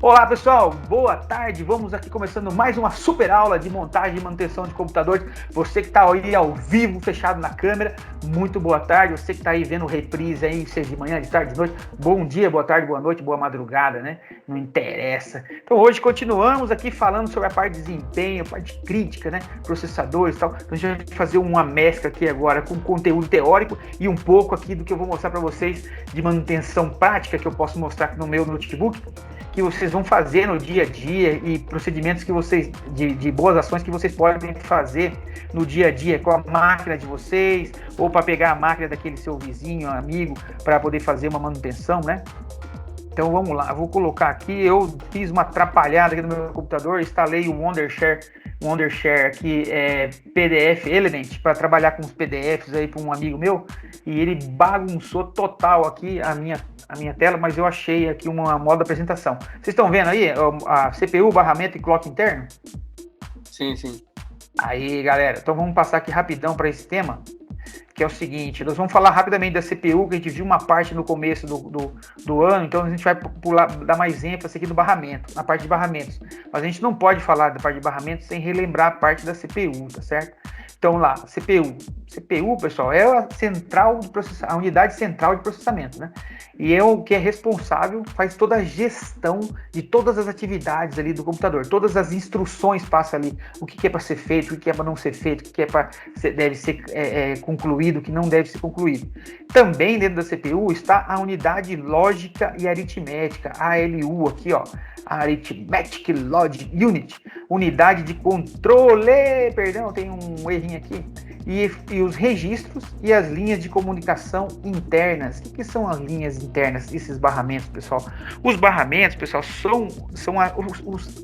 Olá pessoal, boa tarde, vamos aqui começando mais uma super aula de montagem e manutenção de computadores. Você que está aí ao vivo, fechado na câmera, muito boa tarde. Você que está aí vendo reprise aí, seja de manhã, de tarde, de noite, bom dia, boa tarde, boa noite, boa madrugada, né? Não interessa. Então hoje continuamos aqui falando sobre a parte de desempenho, a parte crítica, né? Processadores e tal. Então a gente vai fazer uma mescla aqui agora com conteúdo teórico e um pouco aqui do que eu vou mostrar para vocês de manutenção prática que eu posso mostrar aqui no meu notebook, que vocês vão fazer no dia a dia e procedimentos que vocês, de boas ações que vocês podem fazer no dia a dia com a máquina de vocês, ou para pegar a máquina daquele seu vizinho, amigo, para poder fazer uma manutenção, né? Então vamos lá, eu vou colocar aqui, eu fiz uma atrapalhada aqui no meu computador, instalei o Wondershare aqui, PDF Element, para trabalhar com os PDFs aí para um amigo meu, e ele bagunçou total aqui a minha tela, mas eu achei aqui uma modo de apresentação. Vocês estão vendo aí a CPU, barramento e clock interno? Sim, sim. Aí, galera, então vamos passar aqui rapidão para esse tema, que é o seguinte, nós vamos falar rapidamente da CPU, que a gente viu uma parte no começo do ano, então a gente vai pular, dar mais ênfase aqui no barramento, na parte de barramentos. Mas a gente não pode falar da parte de barramentos sem relembrar a parte da CPU, tá certo? Então lá, CPU, pessoal, é a unidade central de processamento, né? E é o que é responsável, faz toda a gestão de todas as atividades ali do computador, todas as instruções passam ali, o que é para ser feito, o que é para não ser feito, o que é para deve ser concluído, o que não deve ser concluído. Também dentro da CPU está a unidade lógica e aritmética, ALU aqui, ó, Arithmetic Logic Unit, unidade de controle, perdão, tem um errinho aqui, e os registros e as linhas de comunicação internas. O que são as linhas internas, esses barramentos, pessoal? Os barramentos, pessoal, são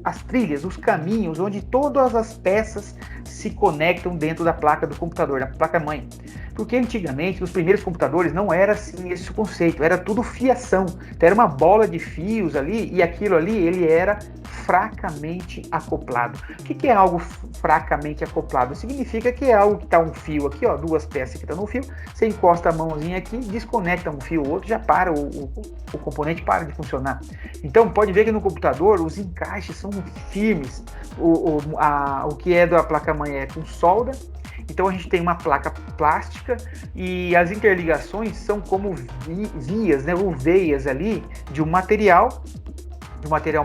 as trilhas, os caminhos onde todas as peças se conectam dentro da placa do computador, da placa-mãe. Porque antigamente, nos primeiros computadores, não era assim esse conceito, era tudo fiação. Então, era uma bola de fios ali, e aquilo ali, ele era fracamente acoplado. O que é algo fracamente acoplado? Significa que é algo que está um fio aqui, ó, duas peças que estão no fio, você encosta a mãozinha aqui, desconecta um fio ou outro, já para, o componente para de funcionar. Então, pode ver que no computador, os encaixes são firmes, o que é da placa-mãe é com solda. Então a gente tem uma placa plástica e as interligações são como vias, né, ou veias ali de um material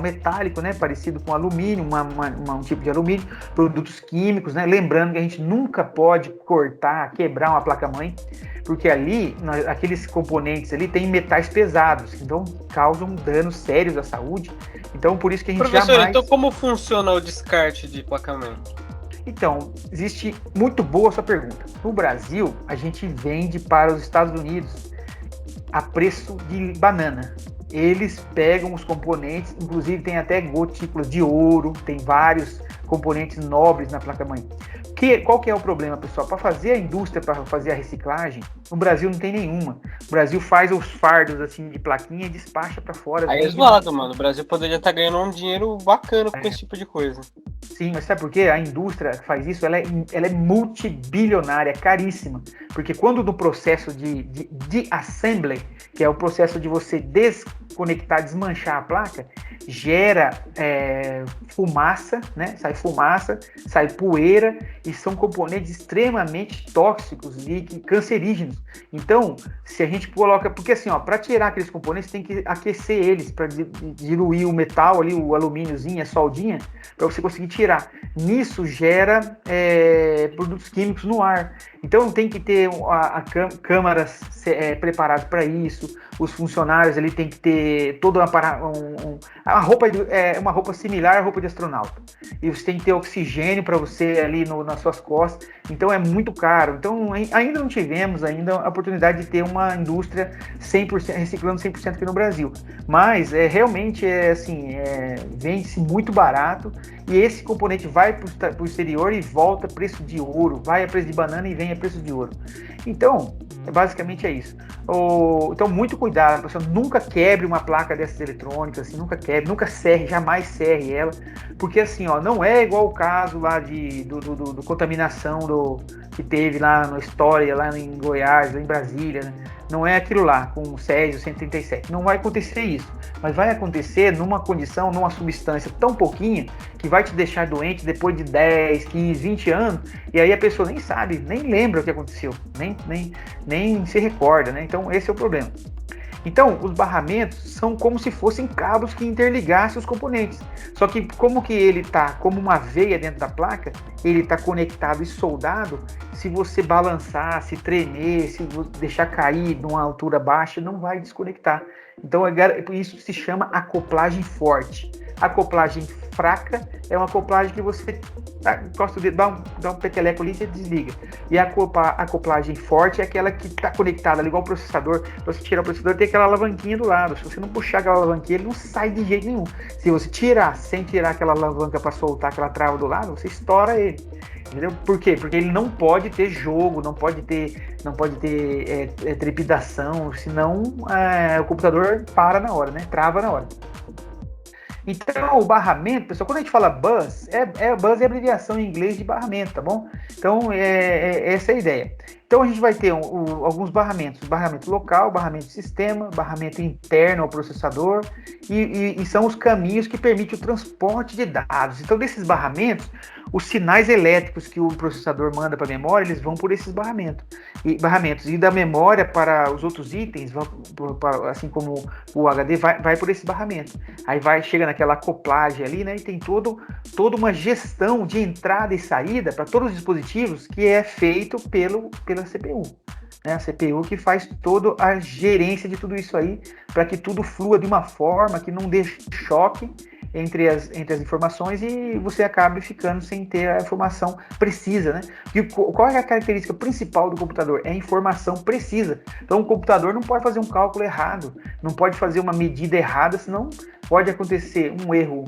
metálico, né, parecido com alumínio, um tipo de alumínio, produtos químicos, né, lembrando que a gente nunca pode cortar, quebrar uma placa-mãe, porque ali, aqueles componentes ali tem metais pesados, então causam danos sérios à saúde, então por isso que a gente Professor, jamais... então como funciona o descarte de placa-mãe? Então, existe muito boa a sua pergunta. No Brasil, a gente vende para os Estados Unidos a preço de banana. Eles pegam os componentes, inclusive tem até gotículas de ouro, tem vários componentes nobres na placa-mãe. Qual que é o problema, pessoal? Para fazer a indústria, para fazer a reciclagem, no Brasil não tem nenhuma. O Brasil faz os fardos assim de plaquinha e despacha para fora. Aí é zoado, mano. O Brasil poderia estar ganhando um dinheiro bacana com esse tipo de coisa. Sim, mas sabe por quê? A indústria que faz isso, ela é multibilionária, é caríssima. Porque quando no processo de assembly, que é o processo de você desconectar, desmanchar a placa, gera fumaça, né? Sai fumaça, sai poeira, e são componentes extremamente tóxicos e cancerígenos. Então, se a gente coloca... Porque assim, ó, para tirar aqueles componentes, tem que aquecer eles, para diluir o metal ali, o alumíniozinho, a soldinha, para você conseguir tirar. Nisso gera produtos químicos no ar. Então tem que ter câmaras preparadas para isso, os funcionários ali tem que ter toda uma roupa similar à roupa de astronauta. E você tem que ter oxigênio para você ali nas suas costas. Então é muito caro. Então ainda não tivemos a oportunidade de ter uma indústria 100%, reciclando 100% aqui no Brasil. Mas realmente vende-se muito barato e esse componente vai para o exterior e volta a preço de ouro, vai a preço de banana e vem a preço de ouro. Então, Basicamente é isso. Então, muito cuidado, pessoal. Nunca quebre uma placa dessas eletrônicas, assim, nunca quebre, nunca serre, jamais serre ela. Porque assim, ó, não é igual o caso lá do contaminação que teve lá na história, lá em Goiás, lá em Brasília, né? Não é aquilo lá, com o Césio 137. Não vai acontecer isso. Mas vai acontecer numa condição, numa substância tão pouquinha, que vai te deixar doente depois de 10, 15, 20 anos, e aí a pessoa nem sabe, nem lembra o que aconteceu, nem se recorda, né? Então esse é o problema. Então, os barramentos são como se fossem cabos que interligassem os componentes. Só que como que ele está como uma veia dentro da placa, ele está conectado e soldado, se você balançar, se tremer, se deixar cair numa altura baixa, não vai desconectar. Então, isso se chama acoplagem forte. Acoplagem fraca é uma acoplagem que você encosta o dedo, dá um peteleco ali e você desliga. E a acoplagem forte é aquela que está conectada ali, igual o processador. Para você tirar o processador, tem aquela alavanquinha do lado. Se você não puxar aquela alavanquinha, ele não sai de jeito nenhum. Se você tirar, sem tirar aquela alavanca para soltar aquela trava do lado, você estoura ele. Entendeu? Por quê? Porque ele não pode ter jogo, não pode ter trepidação, senão o computador para na hora, né? Trava na hora. Então, o barramento, pessoal, quando a gente fala bus, bus é abreviação em inglês de barramento, tá bom? Então, essa é a ideia. Então, a gente vai ter alguns barramentos. Barramento local, barramento de sistema, barramento interno ao processador, e são os caminhos que permitem o transporte de dados. Então, desses barramentos, os sinais elétricos que o processador manda para a memória, eles vão por esses barramentos. E da memória para os outros itens, assim como o HD, vai por esse barramento. Aí chega naquela acoplagem ali, né? E tem toda uma gestão de entrada e saída para todos os dispositivos que é feito pela CPU. Né? A CPU que faz toda a gerência de tudo isso aí, para que tudo flua de uma forma que não deixe choque entre as informações e você acabe ficando sem ter a informação precisa, né? E qual é a característica principal do computador? É a informação precisa. Então o computador não pode fazer um cálculo errado, não pode fazer uma medida errada, senão pode acontecer um erro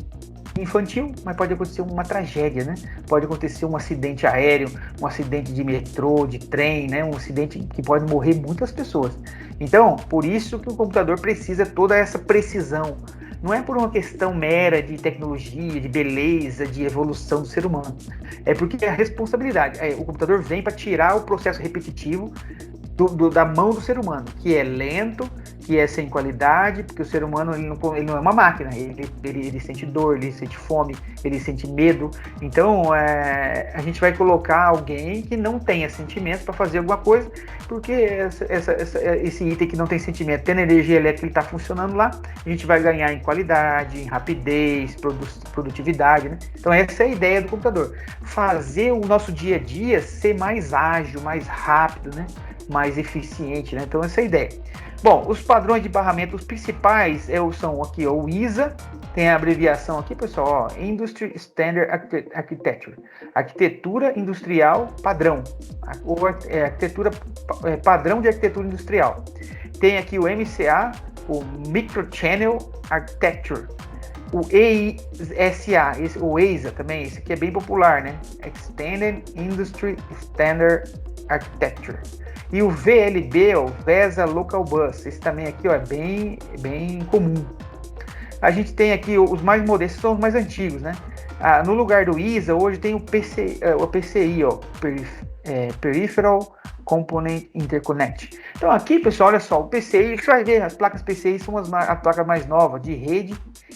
infantil, mas pode acontecer uma tragédia, né? Pode acontecer um acidente aéreo, um acidente de metrô, de trem, né? Um acidente que pode morrer muitas pessoas. Então, por isso que o computador precisa toda essa precisão. Não é por uma questão mera de tecnologia, de beleza, de evolução do ser humano. É porque é a responsabilidade. O computador vem para tirar o processo repetitivo da mão do ser humano, que é lento, que é sem qualidade, porque o ser humano ele não é uma máquina, ele sente dor, ele sente fome, ele sente medo. Então a gente vai colocar alguém que não tenha sentimentos para fazer alguma coisa, porque esse item que não tem sentimento, tendo energia elétrica, ele está funcionando lá, a gente vai ganhar em qualidade, em rapidez, produtividade, né? Então essa é a ideia do computador, fazer o nosso dia a dia ser mais ágil, mais rápido, né? Mais eficiente, né? Então essa é a ideia. Bom, os padrões de barramento, os principais são aqui o ISA, tem a abreviação aqui, pessoal, ó, Industry Standard Architecture, arquitetura industrial padrão, padrão de arquitetura industrial. Tem aqui o MCA, o Microchannel Architecture, o EISA, o EISA também, esse aqui é bem popular, né? Extended Industry Standard Architecture. E o VLB, o VESA Local Bus, esse também aqui ó, é bem comum. A gente tem aqui os mais modernos, são os mais antigos, né? No lugar do ISA, hoje tem o PCI, ó, Peripheral Component Interconnect. Então aqui, pessoal, olha só, o PCI, você vai ver, as placas PCI são as placas mais novas de rede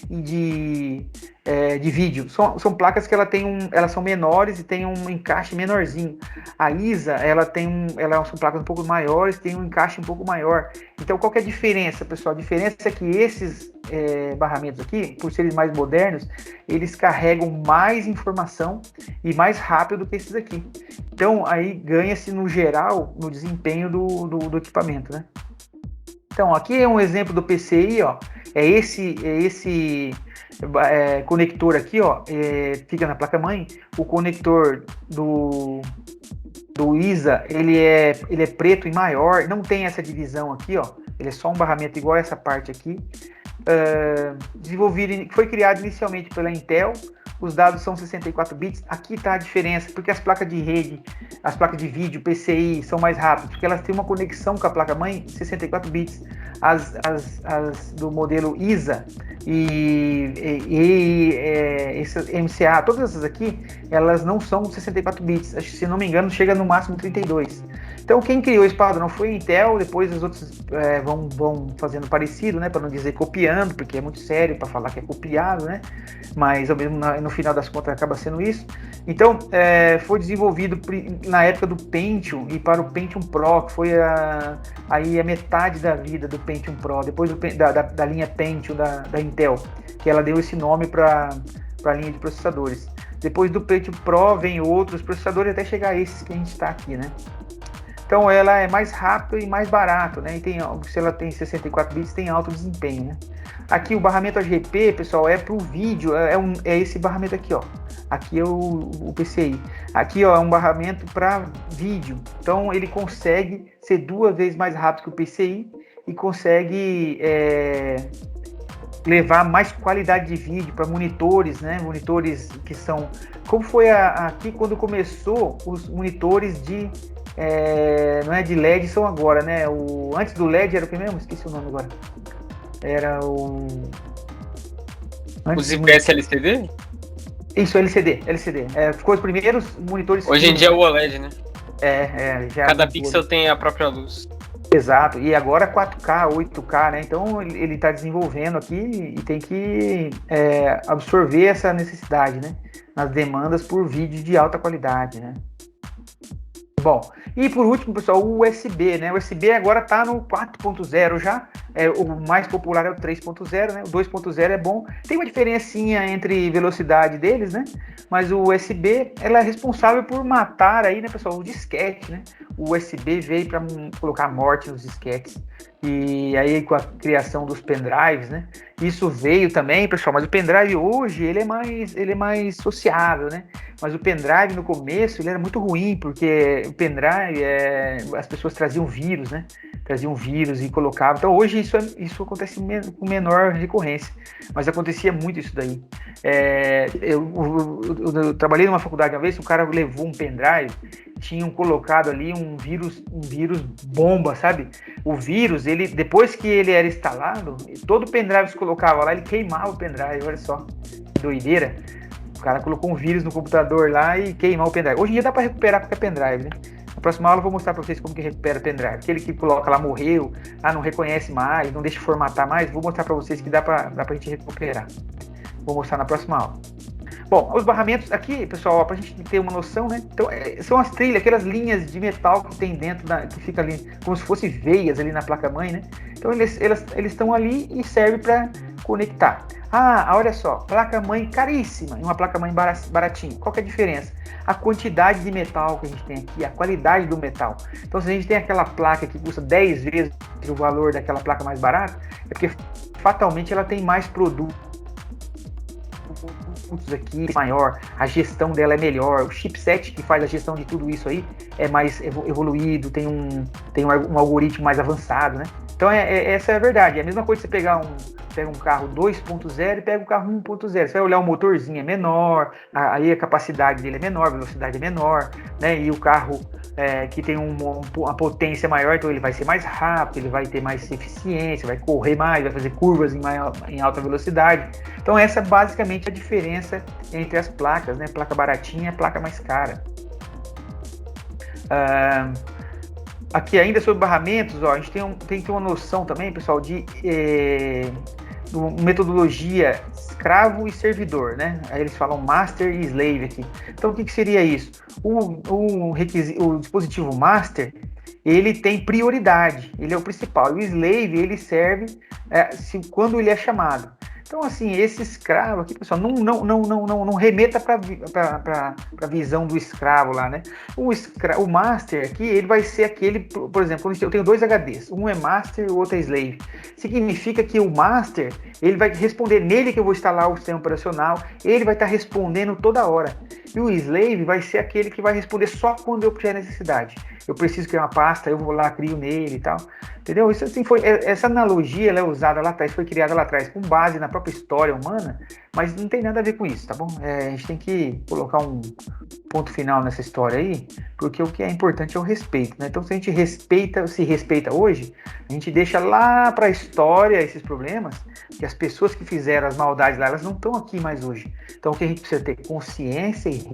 e de vídeo. São placas que elas são menores e tem um encaixe menorzinho. A ISA, são placas um pouco maiores, tem um encaixe um pouco maior. Então qual que é a diferença, pessoal? A diferença é que esses barramentos aqui, por serem mais modernos, eles carregam mais informação e mais rápido do que esses aqui. Então aí ganha-se no geral no desempenho do equipamento, né? Então aqui é um exemplo do PCI, ó. É esse conector aqui, ó, fica na placa-mãe. O conector do ISA, ele é preto e maior, não tem essa divisão aqui, ó. Ele é só um barramento igual essa parte aqui. Foi criado inicialmente pela Intel os dados são 64 bits. Aqui está a diferença, porque as placas de rede, as placas de vídeo, PCI, são mais rápidas, porque elas têm uma conexão com a placa-mãe 64 bits. As do modelo ISA e esse MCA, todas essas aqui, elas não são 64 bits. Acho que, se não me engano, chega no máximo 32. Então, quem criou esse padrão foi a Intel, depois as outras vão fazendo parecido, né, para não dizer copiando, porque é muito sério para falar que é copiado, né, mas no final das contas acaba sendo isso. Então, foi desenvolvido na época do Pentium e para o Pentium Pro, que foi aí a metade da vida do Pentium Pro, depois da linha Pentium da Intel, que ela deu esse nome para a linha de processadores. Depois do Pentium Pro vem outros processadores até chegar a esses que a gente está aqui, né? Então ela é mais rápida e mais barato, né? E se ela tem 64 bits, tem alto desempenho, né? Aqui o barramento AGP, pessoal, é para o vídeo, é esse barramento aqui, ó. Aqui é o PCI. Aqui, ó, é um barramento para vídeo. Então ele consegue ser 2 vezes mais rápido que o PCI e consegue levar mais qualidade de vídeo para monitores, né? Monitores que são... Como foi aqui quando começou os monitores de... não é de LED, são agora, né? Antes do LED era o que mesmo? Esqueci o nome agora. Era o... Os IPS LCD? Isso, LCD. Ficou os primeiros monitores... Hoje em dia é o OLED, né? Já cada pixel tem a própria luz. Exato, e agora 4K, 8K, né? Então ele está desenvolvendo aqui e tem que absorver essa necessidade, né? Nas demandas por vídeo de alta qualidade, né? Bom, e por último, pessoal, o USB, né? O USB agora está no 4.0 já. O mais popular é o 3.0, né? O 2.0 é bom. Tem uma diferencinha entre velocidade deles, né? Mas o USB, ela é responsável por matar aí, né, pessoal, o disquete, né? O USB veio para colocar morte nos disquetes. E aí com a criação dos pendrives, né? Isso veio também, pessoal, mas o pendrive hoje, ele é mais sociável, né? Mas o pendrive no começo, ele era muito ruim, porque o pendrive, as pessoas traziam vírus, né? Traziam vírus e colocavam. Então hoje isso acontece com menor recorrência, mas acontecia muito isso daí. Eu trabalhei numa faculdade uma vez, o cara levou um pendrive, tinham colocado ali um vírus bomba, sabe? O vírus, depois que ele era instalado, todo pendrive que se colocava lá, ele queimava o pendrive, olha só, que doideira. O cara colocou um vírus no computador lá e queimou o pendrive. Hoje em dia dá para recuperar qualquer pendrive, né? Na próxima aula eu vou mostrar para vocês como que recupera o pendrive. Aquele que coloca lá morreu, não reconhece mais, não deixa formatar mais, vou mostrar para vocês que dá para a gente recuperar. Vou mostrar na próxima aula. Bom, os barramentos aqui, pessoal, para a gente ter uma noção, né? Então, são as trilhas, aquelas linhas de metal que tem dentro, que fica ali, como se fossem veias ali na placa-mãe, né? Então, eles estão ali e servem para conectar. Olha só, placa-mãe caríssima e uma placa-mãe baratinha. Qual que é a diferença? A quantidade de metal que a gente tem aqui, a qualidade do metal. Então, se a gente tem aquela placa que custa 10 vezes o valor daquela placa mais barata, é porque fatalmente ela tem mais produtos aqui, maior, a gestão dela é melhor, o chipset que faz a gestão de tudo isso aí é mais evoluído, tem um algoritmo mais avançado, né? Então essa é a verdade. É a mesma coisa que você pega um carro 2.0 e pega um carro 1.0. Você vai olhar o motorzinho é menor, aí a capacidade dele é menor, a velocidade é menor, né? E o carro que tem uma potência maior, então ele vai ser mais rápido, ele vai ter mais eficiência, vai correr mais, vai fazer curvas em alta velocidade. Então essa é basicamente a diferença entre as placas, né? Placa baratinha e a placa mais cara. Aqui ainda sobre barramentos, ó, a gente tem que ter uma noção também, pessoal, de metodologia escravo e servidor, né? Aí eles falam master e slave aqui. Então o que seria isso? O dispositivo master, ele tem prioridade, ele é o principal. E o slave, ele serve quando ele é chamado. Então, assim, esse escravo aqui, pessoal, não remeta para a visão do escravo lá, né? O master aqui, ele vai ser aquele, por exemplo, eu tenho 2 HDs, um é master e o outro é slave. Significa que o master, ele vai responder nele que eu vou instalar o sistema operacional, ele vai estar respondendo toda hora. E o slave vai ser aquele que vai responder só quando eu tiver necessidade. eu preciso criar uma pasta, eu vou lá, crio nele e tal. Entendeu? Isso assim essa analogia ela é usada lá atrás, foi criada lá atrás com base na própria história humana, mas não tem nada a ver com isso, tá bom? A gente tem que colocar um ponto final nessa história aí, porque o que é importante é o respeito, né? Então, se a gente se respeita hoje, a gente deixa lá para a história esses problemas, que as pessoas que fizeram as maldades lá, elas não estão aqui mais hoje. Então, o que a gente precisa ter consciência e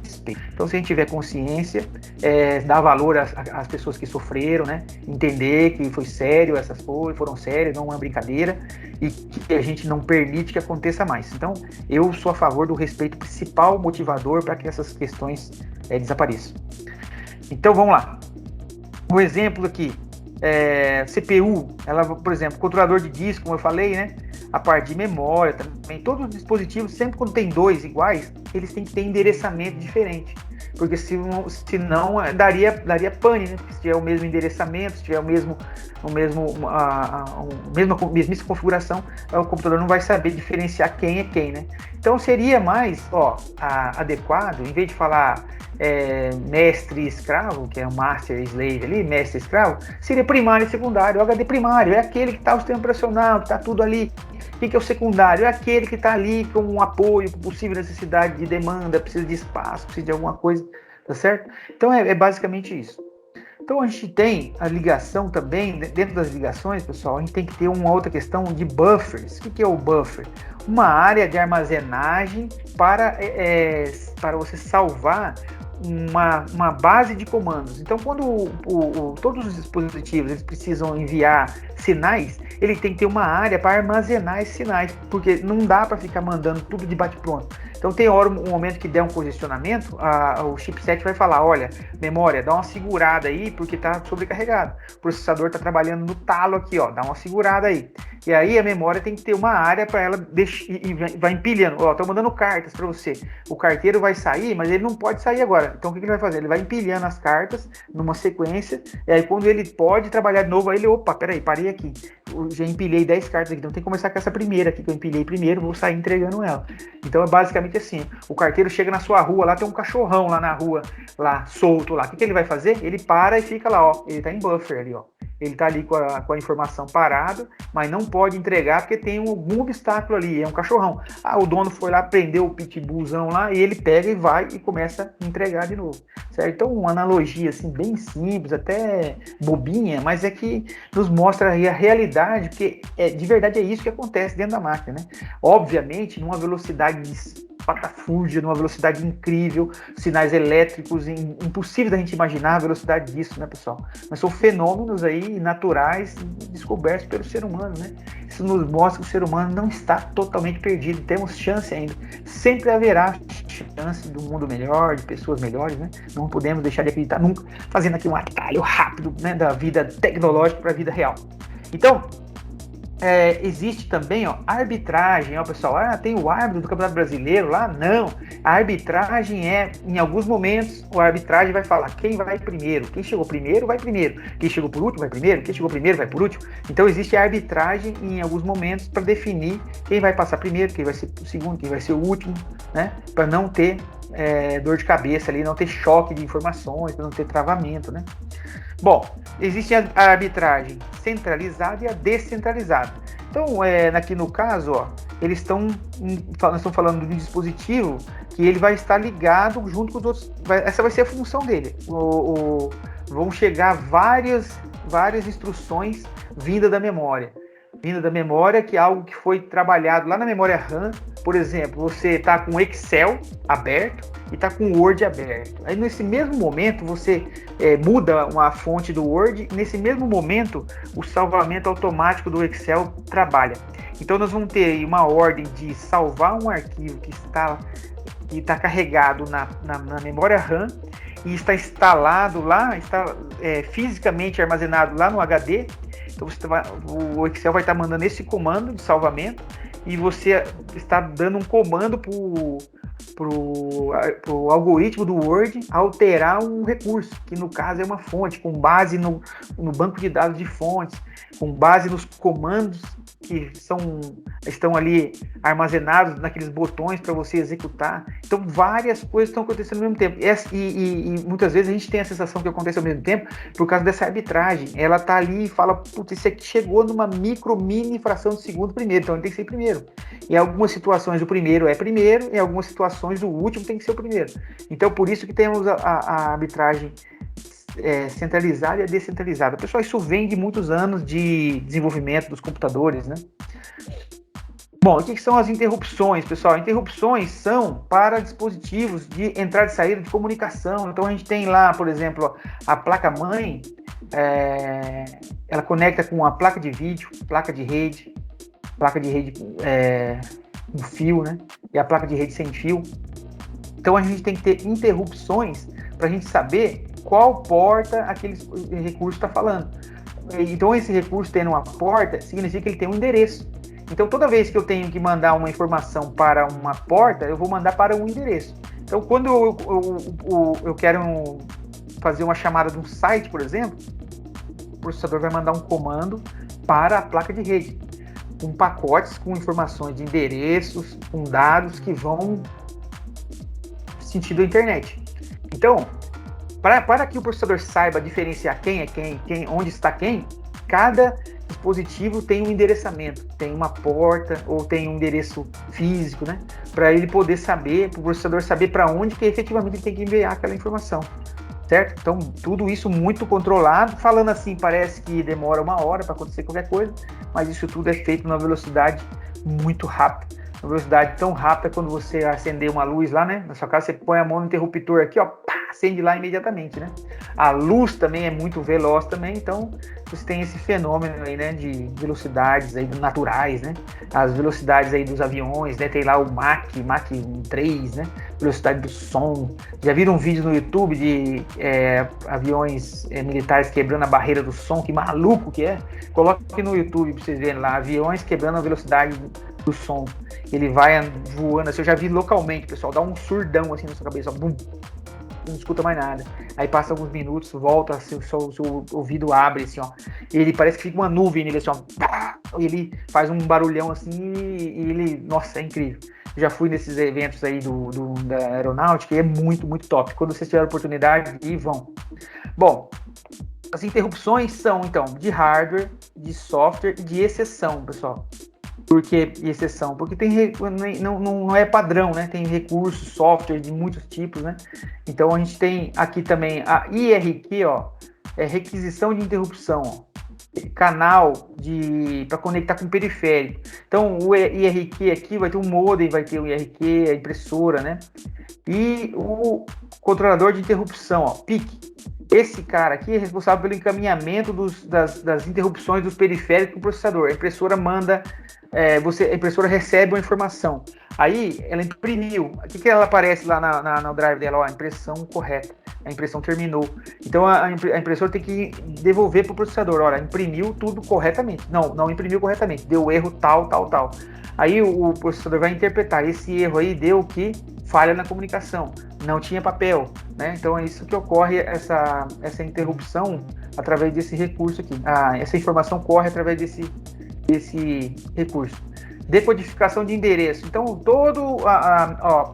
respeito. Então, se a gente tiver consciência, dar valor às pessoas que sofreram, né? Entender que foi sério, essas coisas foram sérias, não é uma brincadeira, e que a gente não permite que aconteça mais. Então, eu sou a favor do respeito, principal motivador para que essas questões desapareçam. Então, vamos lá. Um exemplo aqui, CPU, ela, por exemplo, controlador de disco, como eu falei, né? A parte de memória também, todos os dispositivos, sempre quando tem dois iguais, eles têm que ter endereçamento diferente, porque senão daria pane, né? Se tiver o mesmo endereçamento, se tiver mesma configuração, o computador não vai saber diferenciar quem é quem, né? Então seria mais adequado, em vez de falar mestre e escravo, que é o master e slave ali, mestre e escravo, seria primário e secundário. O HD primário é aquele que está o sistema operacional, que está tudo ali. O que é o secundário? É aquele que está ali com um apoio, com possível necessidade de demanda, precisa de espaço, precisa de alguma coisa, tá certo? Então é basicamente isso. Então a gente tem a ligação também, dentro das ligações, pessoal, a gente tem que ter uma outra questão de buffers. O que é o buffer? Uma área de armazenagem para você salvar uma base de comandos. Então, quando todos os dispositivos eles precisam enviar sinais, ele tem que ter uma área para armazenar esses sinais, porque não dá para ficar mandando tudo de bate-pronto. Então, tem hora, um momento que der um congestionamento, o chipset vai falar, olha, memória, dá uma segurada aí, porque está sobrecarregado. O processador está trabalhando no talo aqui, ó, dá uma segurada aí. E aí a memória tem que ter uma área para ela e vai empilhando. Ó, tô mandando cartas para você. O carteiro vai sair, mas ele não pode sair agora. Então o que ele vai fazer? Ele vai empilhando as cartas numa sequência. E aí quando ele pode trabalhar de novo, aí ele, opa, peraí, parei aqui. Eu já empilhei 10 cartas aqui. Então tem que começar com essa primeira aqui que eu empilhei primeiro, vou sair entregando ela. Então é basicamente assim. O carteiro chega na sua rua, lá tem um cachorrão lá na rua, lá solto lá. O que ele vai fazer? Ele para e fica lá, ó. Ele tá em buffer ali, ó. Ele está ali com a informação parado, mas não pode entregar porque tem algum obstáculo ali, é um cachorrão. O dono foi lá, prendeu o pitbullzão lá e ele pega e vai e começa a entregar de novo, certo? Então, uma analogia assim, bem simples, até bobinha, mas é que nos mostra aí a realidade, porque de verdade é isso que acontece dentro da máquina, né? Obviamente, numa velocidade patafúrdia, numa velocidade incrível, sinais elétricos impossíveis da gente imaginar a velocidade disso, né, pessoal? Mas são fenômenos aí naturais descobertos pelo ser humano, né? Isso nos mostra que o ser humano não está totalmente perdido, temos chance ainda. Sempre haverá chance de um mundo melhor, de pessoas melhores, né? Não podemos deixar de acreditar nunca, fazendo aqui um atalho rápido, né, da vida tecnológica para a vida real. Então, existe também, ó, arbitragem, ó, pessoal, tem o árbitro do Campeonato Brasileiro lá, não, a arbitragem em alguns momentos, a arbitragem vai falar quem vai primeiro, quem chegou primeiro vai primeiro, quem chegou por último vai primeiro, quem chegou primeiro vai por último, então existe a arbitragem em alguns momentos para definir quem vai passar primeiro, quem vai ser o segundo, quem vai ser o último, né, para não ter dor de cabeça ali, não ter choque de informações, para não ter travamento, né. Bom, existe a arbitragem centralizada e a descentralizada. Então, aqui no caso, ó, nós estamos falando de um dispositivo que ele vai estar ligado junto com os outros. Essa vai ser a função dele. Vão chegar várias instruções vindas da memória. Que é algo que foi trabalhado lá na memória RAM. Por exemplo, você está com o Excel aberto e está com o Word aberto. Aí nesse mesmo momento você muda uma fonte do Word e nesse mesmo momento o salvamento automático do Excel trabalha. Então nós vamos ter uma ordem de salvar um arquivo que está carregado na memória RAM e está instalado lá, está fisicamente armazenado lá no HD. Então o Excel vai estar mandando esse comando de salvamento e você está dando um comando pro algoritmo do Word alterar um recurso, que no caso é uma fonte, com base no banco de dados de fontes. com base nos comandos que estão ali armazenados naqueles botões para você executar. Então, várias coisas estão acontecendo ao mesmo tempo. E muitas vezes a gente tem a sensação que acontece ao mesmo tempo por causa dessa arbitragem. Ela tá ali e fala, putz, esse aqui chegou numa mini fração de segundo primeiro, então ele tem que ser primeiro. Em algumas situações o primeiro é primeiro, em algumas situações o último tem que ser o primeiro. Então, por isso que temos a arbitragem centralizada e a descentralizada. Pessoal, isso vem de muitos anos de desenvolvimento dos computadores, né? Bom, o que são as interrupções, pessoal? Interrupções são para dispositivos de entrada e saída de comunicação. Então, a gente tem lá, por exemplo, a placa-mãe, ela conecta com a placa de vídeo, placa de rede com fio, né? E a placa de rede sem fio. Então, a gente tem que ter interrupções para a gente saber qual porta aquele recurso está falando. Então, esse recurso tendo uma porta, significa que ele tem um endereço. Então, toda vez que eu tenho que mandar uma informação para uma porta, eu vou mandar para um endereço. Então, quando eu quero fazer uma chamada de um site, por exemplo, o processador vai mandar um comando para a placa de rede, com pacotes com informações de endereços, com dados que vão sentido a internet. Então, para que o processador saiba diferenciar quem é quem, onde está quem, cada dispositivo tem um endereçamento, tem uma porta ou tem um endereço físico, né? Para ele poder saber, para o processador saber para onde que efetivamente ele tem que enviar aquela informação, certo? Então, tudo isso muito controlado. Falando assim, parece que demora 1 hora para acontecer qualquer coisa, mas isso tudo é feito numa velocidade muito rápida. Uma velocidade tão rápida quando você acender uma luz lá, né? Na sua casa, você põe a mão no interruptor aqui, ó, pá, acende lá imediatamente, né? A luz também é muito veloz também, então você tem esse fenômeno aí, né, de velocidades aí naturais, né? As velocidades aí dos aviões, né? Tem lá o Mach 3, né? Velocidade do som. Já viram um vídeo no YouTube de aviões militares quebrando a barreira do som? Que maluco que é! Coloque no YouTube pra vocês verem lá, aviões quebrando a velocidade do som. Ele vai voando assim, eu já vi localmente, pessoal, dá um surdão assim na sua cabeça, ó, bum, não escuta mais nada. Aí passa alguns minutos, volta, assim, o seu ouvido abre, assim, ó. E ele parece que fica uma nuvem nele, assim, ó. E ele faz um barulhão assim e ele, nossa, é incrível. Eu já fui nesses eventos aí da aeronáutica e é muito, muito top. Quando vocês tiverem oportunidade, vão. Bom, as interrupções são, então, de hardware, de software e de exceção, pessoal. Por que exceção? Porque não é padrão, né? Tem recursos, software de muitos tipos, né? Então a gente tem aqui também a IRQ, ó, é requisição de interrupção, ó, canal para conectar com o periférico. Então o IRQ aqui vai ter um modem, vai ter o IRQ, a impressora, né? E o controlador de interrupção, ó, PIC. Esse cara aqui é responsável pelo encaminhamento das interrupções dos periféricos para o processador. A impressora manda, a impressora recebe uma informação. Aí ela imprimiu. O que ela aparece lá no drive dela? Ó, a impressão correta. A impressão terminou. Então a impressora tem que devolver para o processador. Olha, imprimiu tudo corretamente. Não imprimiu corretamente. Deu erro tal. Aí o processador vai interpretar. Esse erro aí deu que falha na comunicação. Não tinha papel, né? Então é isso que ocorre, essa interrupção através desse recurso aqui. Essa informação corre através desse recurso. Decodificação de endereço. Então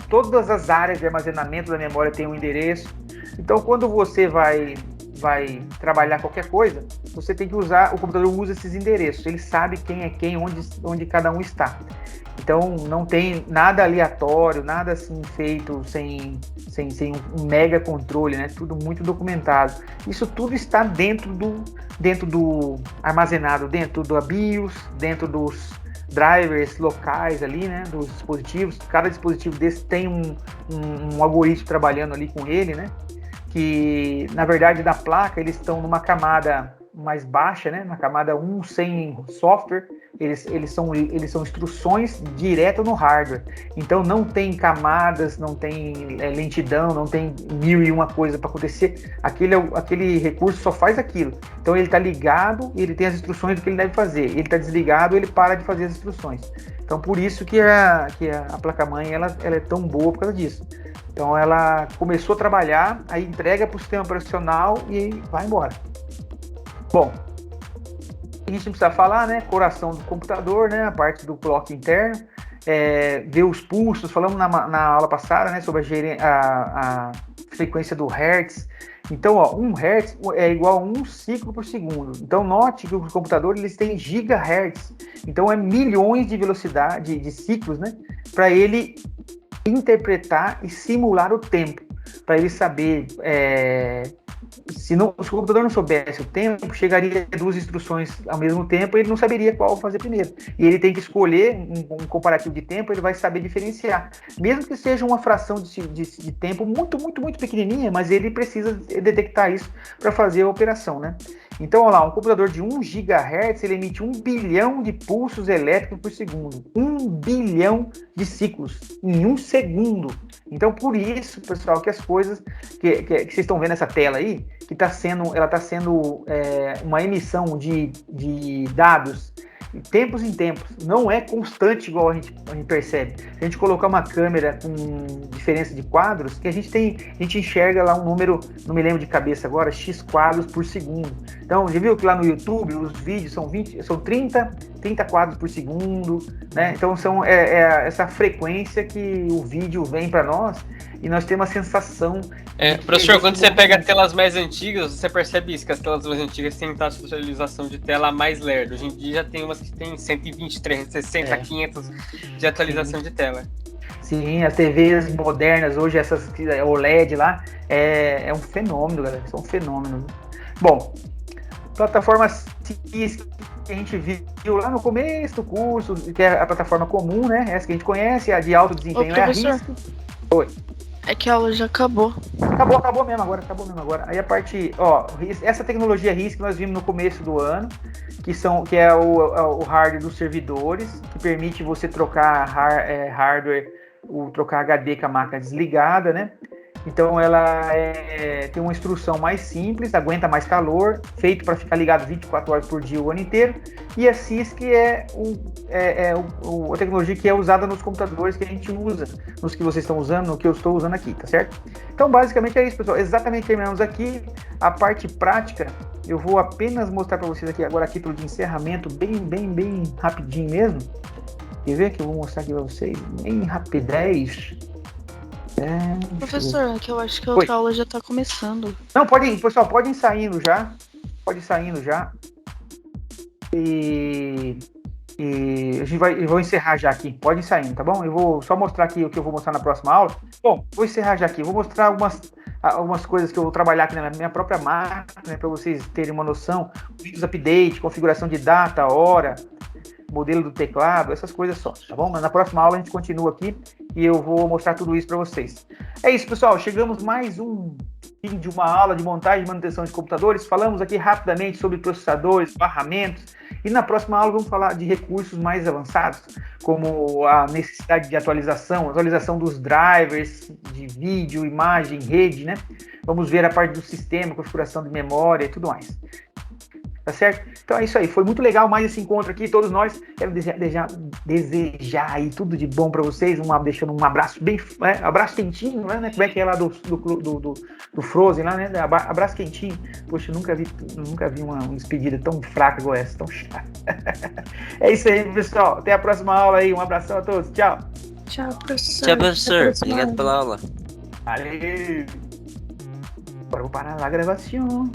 todas as áreas de armazenamento da memória têm um endereço. Então quando você vai trabalhar qualquer coisa, você tem que usar, o computador usa esses endereços. Ele sabe quem é quem, onde cada um está. Então não tem nada aleatório, nada assim feito sem um mega controle, né? Tudo muito documentado. Isso tudo está dentro do armazenado, dentro da BIOS, dentro dos drivers locais ali, né? Dos dispositivos. Cada dispositivo desse tem um algoritmo trabalhando ali com ele, né? Que na verdade da placa eles estão numa camada mais baixa, né? Na camada 1 sem software. Eles são instruções direto no hardware. Então não tem camadas, não tem lentidão, não tem 1001 coisa para acontecer. Aquele recurso só faz aquilo. Então ele está ligado e ele tem as instruções do que ele deve fazer. Ele está desligado, ele para de fazer as instruções. Então por isso que a placa-mãe ela é tão boa por causa disso. Então ela começou a trabalhar, aí entrega para o sistema operacional e vai embora. Bom, a gente não precisa falar, né? Coração do computador, né? A parte do clock interno, ver os pulsos. Falamos na aula passada, né? Sobre a frequência do Hertz. Então, ó, 1 Hz é igual a 1 ciclo por segundo. Então, note que os computadores eles têm gigahertz. Então, é milhões de velocidade, de ciclos, né? Para ele interpretar e simular o tempo. Para ele saber... se o computador não soubesse o tempo, chegaria duas instruções ao mesmo tempo e ele não saberia qual fazer primeiro. E ele tem que escolher um comparativo de tempo, ele vai saber diferenciar. Mesmo que seja uma fração de tempo muito, muito, muito pequenininha, mas ele precisa detectar isso para fazer a operação, né? Então, olha lá, um computador de 1 GHz, ele emite 1 bilhão de pulsos elétricos por segundo. 1 bilhão de ciclos em 1 segundo. Então, por isso, pessoal, que as coisas que vocês estão vendo essa tela aí, que ela está sendo uma emissão de dados de tempos em tempos. Não é constante igual a gente percebe. Se a gente colocar uma câmera com diferença de quadros, que a gente enxerga lá um número, não me lembro de cabeça agora, X quadros por segundo. Então, já viu que lá no YouTube os vídeos são 30 quadros por segundo, né? Então, essa frequência que o vídeo vem para nós e nós temos a sensação... professor, quando você pega telas mais antigas, você percebe isso, que as telas mais antigas têm taxa de atualização de tela mais lerda. Hoje em dia já tem umas que tem 120, 360, 500 de atualização de tela. Sim, as TVs modernas, hoje essas OLED lá, é um fenômeno, galera, são um fenômeno. Bom, plataforma CISC que a gente viu lá no começo do curso, que é a plataforma comum, né? Essa que a gente conhece, a de alto desempenho é a RISC. Oi. É que a aula já acabou. Acabou mesmo agora. Aí a parte, essa tecnologia RISC que nós vimos no começo do ano, que é o hardware dos servidores, que permite você trocar hardware, trocar HD com a máquina desligada, né? Então ela tem uma instrução mais simples, aguenta mais calor, feito para ficar ligado 24 horas por dia o ano inteiro. E a CISC a tecnologia que é usada nos computadores que a gente usa, nos que vocês estão usando, no que eu estou usando aqui, tá certo? Então basicamente é isso, pessoal. Exatamente, terminamos aqui. A parte prática, eu vou apenas mostrar para vocês aqui agora a título de encerramento, bem rapidinho mesmo. Quer ver que eu vou mostrar aqui para vocês? Bem rapidez. Professor, que eu acho que a outra aula já está começando. Não, pessoal, pode ir saindo já. E eu vou encerrar já aqui. Pode ir saindo, tá bom? Eu vou só mostrar aqui o que eu vou mostrar na próxima aula. Bom, vou encerrar já aqui. Vou mostrar algumas coisas que eu vou trabalhar aqui na minha própria máquina, né, para vocês terem uma noção. Windows Update, configuração de data, hora, modelo do teclado, essas coisas só, tá bom? Mas na próxima aula a gente continua aqui e eu vou mostrar tudo isso para vocês. É isso, pessoal. Chegamos mais um fim de uma aula de montagem e manutenção de computadores. Falamos aqui rapidamente sobre processadores, barramentos. E na próxima aula vamos falar de recursos mais avançados, como a necessidade de atualização dos drivers de vídeo, imagem, rede, né? Vamos ver a parte do sistema, configuração de memória e tudo mais. Tá certo? Então é isso aí, foi muito legal mais esse encontro aqui, todos nós. Quero desejar aí tudo de bom para vocês, deixando um abraço abraço quentinho, né? Como é que é lá do Frozen lá, né? Abraço quentinho. Poxa, eu nunca vi uma despedida tão fraca igual essa, tão chata. É isso aí, pessoal. Até a próxima aula aí, um abração a todos, tchau. Tchau, professor. Tchau, professor. Obrigado pela aula. Valeu. Agora eu vou parar a gravação.